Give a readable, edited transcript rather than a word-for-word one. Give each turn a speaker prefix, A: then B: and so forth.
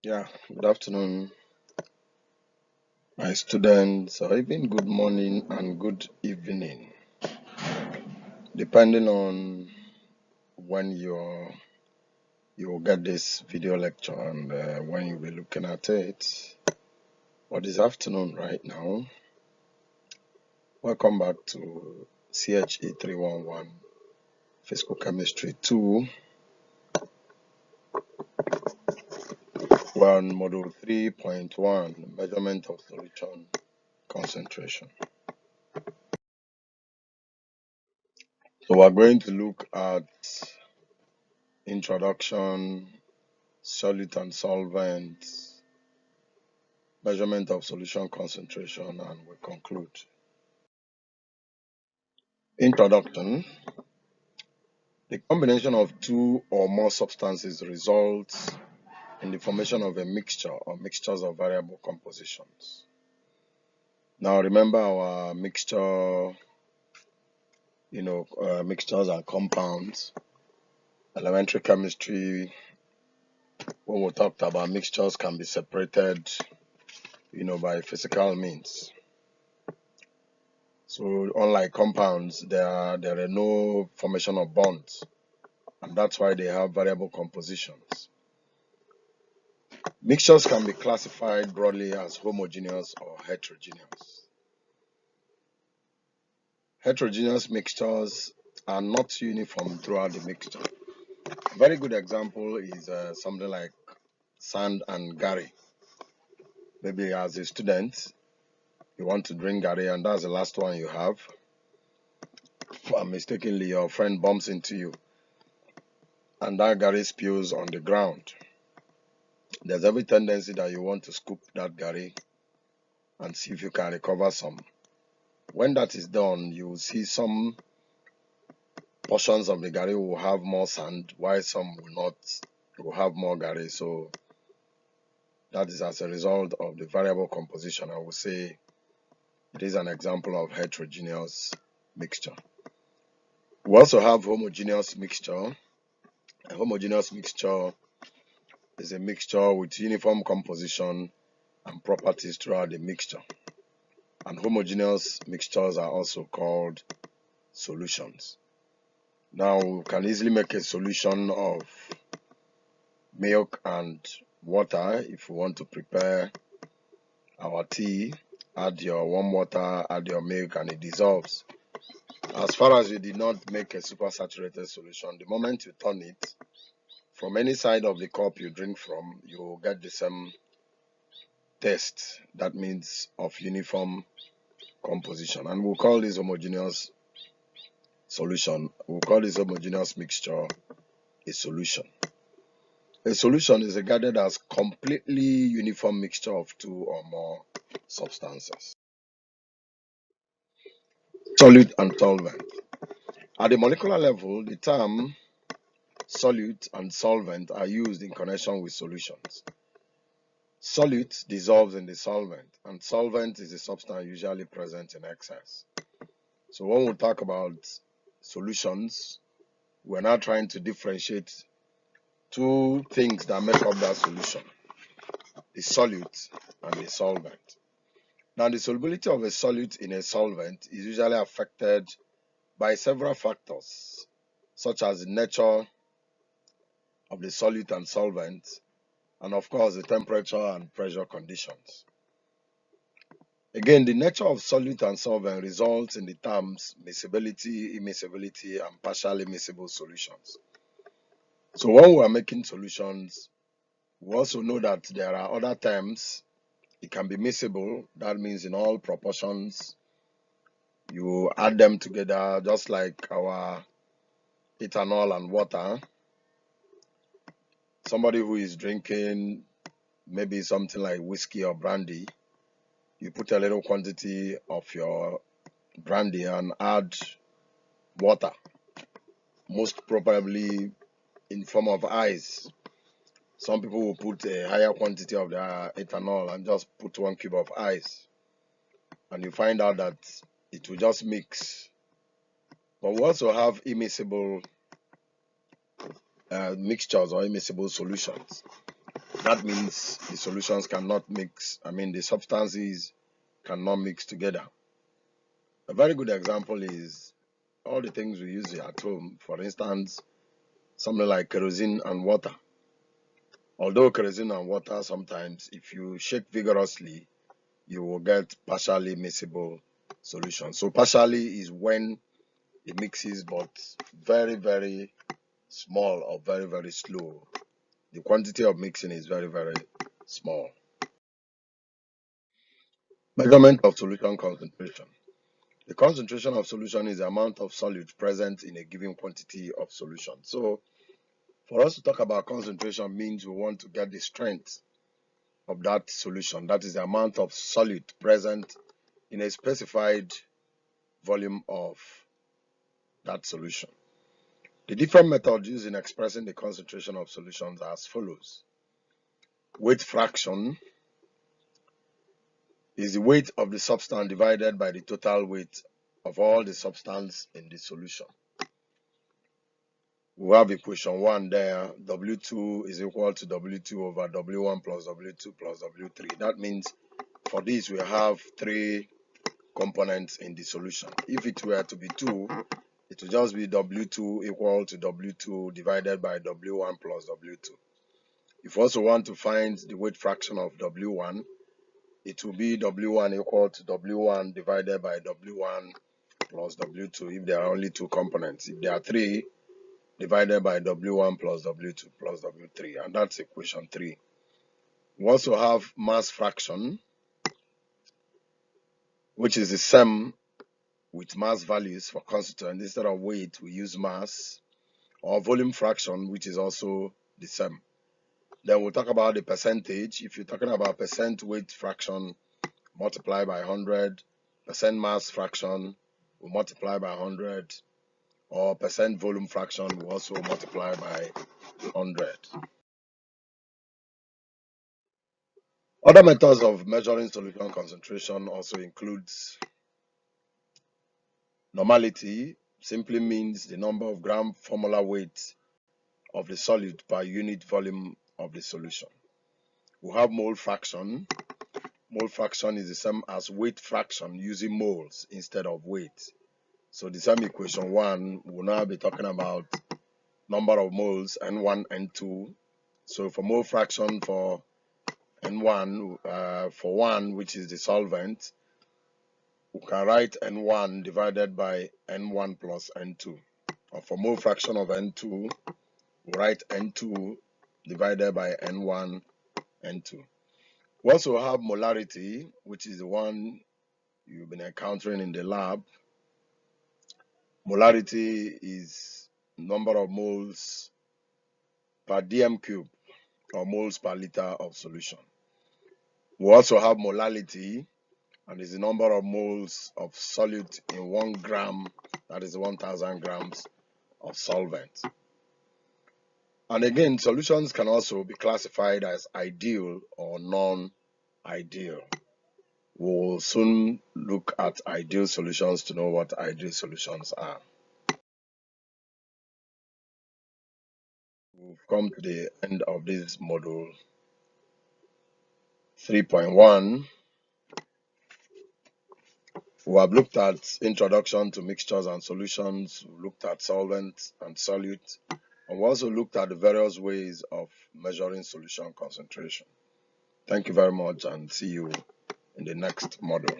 A: Yeah, good afternoon, my students, or even good morning and good evening, depending on when you'll get this video lecture and when you'll be looking at it. But this afternoon, right now, welcome back to CHE 311 Physical Chemistry 2. We're on Module 3.1 Measurement of Solution Concentration. So we're going to look at introduction, solute and solvents, measurement of solution concentration, and we conclude. Introduction. The combination of two or more substances results in the formation of a mixture or mixtures of variable compositions. Now remember our mixture, mixtures and compounds. Elementary chemistry, when we talked about mixtures can be separated, by physical means. So unlike compounds, there are no formation of bonds, and that's why they have variable compositions. Mixtures can be classified broadly as homogeneous or heterogeneous. Heterogeneous mixtures are not uniform throughout the mixture. A very good example is something like sand and garri. Maybe as a student, you want to drink garri and that's the last one you have, and mistakenly your friend bumps into you and that garri spills on the ground. There's every tendency that you want to scoop that garri and see if you can recover some. When that is done, you will see some portions of the garri will have more sand, while some will not, will have more garri. So that is as a result of the variable composition. I would say it is an example of heterogeneous mixture. We also have homogeneous mixture. A homogeneous mixture is a mixture with uniform composition and properties throughout the mixture. And homogeneous mixtures are also called solutions. Now we can easily make a solution of milk and water. If you want to prepare our tea, add your warm water, add your milk, and it dissolves. As far as you did not make a supersaturated solution, the moment you turn it, from any side of the cup you drink from, you will get the same taste. That means of uniform composition. And we'll call this homogeneous solution. We'll call this homogeneous mixture a solution. A solution is regarded as completely uniform mixture of two or more substances. Solute and solvent. At the molecular level, the term solute and solvent are used in connection with solutions. Solute dissolves in the solvent, and solvent is a substance usually present in excess. So when we talk about solutions, we're now trying to differentiate two things that make up that solution: the solute and the solvent. Now, the solubility of a solute in a solvent is usually affected by several factors, such as the nature of the solute and solvent, and of course, the temperature and pressure conditions. Again, the nature of solute and solvent results in the terms miscibility, immiscibility, and partially miscible solutions. So when we are making solutions, we also know that there are other terms. It can be miscible. That means in all proportions, you add them together, just like our ethanol and water. Somebody who is drinking maybe something like whiskey or brandy, you put a little quantity of your brandy and add water, most probably in form of ice. Some people will put a higher quantity of their ethanol and just put 1 cube of ice, and you find out that it will just mix. But we also have immiscible mixtures or immiscible solutions. That means the solutions cannot mix, the substances cannot mix together. A very good example is all the things we use at home. For instance, something like kerosene and water. Although kerosene and water, sometimes if you shake vigorously, you will get partially miscible solution. So partially is when it mixes, but very, very small or very, very slow. The quantity of mixing is very, very small. Measurement of solution concentration. The concentration of solution is the amount of solute present in a given quantity of solution. So for us to talk about concentration means we want to get the strength of that solution. That is the amount of solute present in a specified volume of that solution. The different methods used in expressing the concentration of solutions are as follows. Weight fraction is the weight of the substance divided by the total weight of all the substance in the solution. We have equation 1 there. W2 is equal to W2 over W1 plus W2 plus W3. That means for this we have 3 components in the solution. If it were to be 2, it will just be W2 equal to W2 divided by W1 plus W2. If you also want to find the weight fraction of W1, it will be W1 equal to W1 divided by W1 plus W2 if there are only 2 components. If there are 3, divided by W1 plus W2 plus W3, and that's equation 3. We also have mass fraction, which is the same with mass values for constituent. Instead of weight, we use mass, or volume fraction, which is also the same. Then we'll talk about the percentage. If you're talking about percent weight fraction, multiply by 100. Percent mass fraction, we multiply by 100. Or percent volume fraction, we also multiply by 100. Other methods of measuring solution concentration also includes normality. Simply means the number of gram formula weight of the solid per unit volume of the solution. We have mole fraction. Mole fraction is the same as weight fraction using moles instead of weight. So the same equation 1 will now be talking about number of moles N1, N2. So for mole fraction for N1, for 1, which is the solvent, we can write N1 divided by N1 plus N2. Or for mole fraction of N2, we write N2 divided by N1, N2. We also have molarity, which is the one you've been encountering in the lab. Molarity is number of moles per dm cube, or moles per liter of solution. We also have molality, and is the number of moles of solute in 1 gram, that is 1000 grams of solvent. And again, solutions can also be classified as ideal or non-ideal. We'll soon look at ideal solutions to know what ideal solutions are. We've come to the end of this module 3.1. We have looked at introduction to mixtures and solutions. We looked at solvents and solutes. And we also looked at the various ways of measuring solution concentration. Thank you very much, and see you in the next module.